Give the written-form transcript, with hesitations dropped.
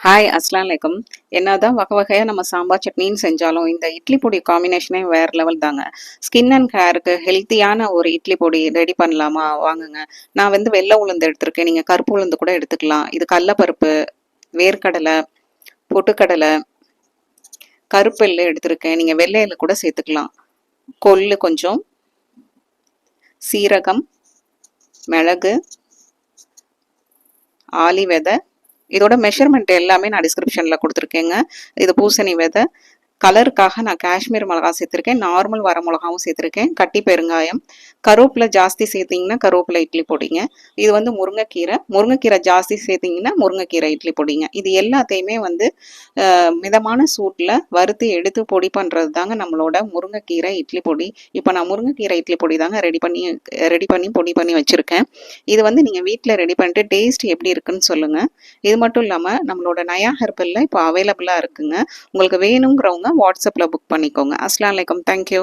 Hi அஸ்லாம் வலைக்கம். என்னதான் வகை வகையாக நம்ம சாம்பார் சட்னின்னு செஞ்சாலும் இந்த இட்லி பொடி காம்பினேஷனே வேறு லெவல் தாங்க. ஸ்கின் அண்ட் ஹேருக்கு ஹெல்த்தியான ஒரு இட்லி பொடி ரெடி பண்ணலாமா வாங்குங்க. நான் வெள்ளை உளுந்து எடுத்திருக்கேன், நீங்கள் கருப்பு உளுந்து கூட எடுத்துக்கலாம். இது கடலப்பருப்பு, வேர்க்கடலை, பொட்டுக்கடலை, கருப்பெல்லு எடுத்திருக்கேன், நீங்கள் வெள்ளையில கூட சேர்த்துக்கலாம். கொள்ளு கொஞ்சம், சீரகம், மிளகு, ஆலி விதை. இதோட மெஷர்மெண்ட் எல்லாமே நான் டிஸ்கிரிப்ஷனில் கொடுத்துருக்கேங்க. இது பூசணி விதை. கலருக்காக நான் காஷ்மீர் மிளகா சேர்த்துருக்கேன், நார்மல் வர மிளகாவும் சேர்த்துருக்கேன், கட்டி பெருங்காயம், கருவேப்பிலை ஜாஸ்தி சேர்த்திங்கன்னா கருவேப்பிலை இட்லி பொடிங்க. இது முருங்கைக்கீரை ஜாஸ்தி சேர்த்திங்கன்னா முருங்கைக்கீரை இட்லி பொடிங்க. இது எல்லாத்தையுமே மிதமான சூட்டில் வறுத்து எடுத்து பொடி பண்ணுறது தாங்க நம்மளோட முருங்கைக்கீரை இட்லி பொடி. இப்போ நான் முருங்கைக்கீரை இட்லி பொடி தாங்க ரெடி பண்ணி பொடி பண்ணி வச்சுருக்கேன். இது நீங்கள் வீட்டில் ரெடி பண்ணிட்டு டேஸ்ட் எப்படி இருக்குன்னு சொல்லுங்கள். இது மட்டும் இல்லாமல் நம்மளோட நயா ஹெர்பலில் இப்போ அவைலபிளாக இருக்குங்க. உங்களுக்கு வேணுங்கிறவங்க வாட்ஸ்அப்பில் புக் பண்ணிக்கோங்க. அஸ்ஸலாமு அலைக்கும். தேங்க்யூ.